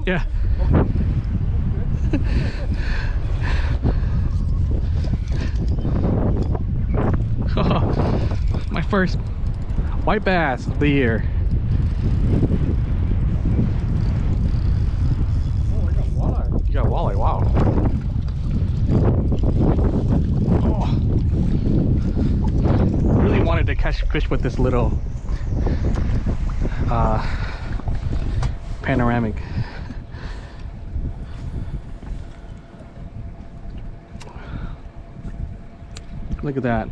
Yeah. My first white bass of the year. Oh, I got walleye. You got walleye, wow. Oh. Really wanted to catch fish with this little panoramic. Look at that.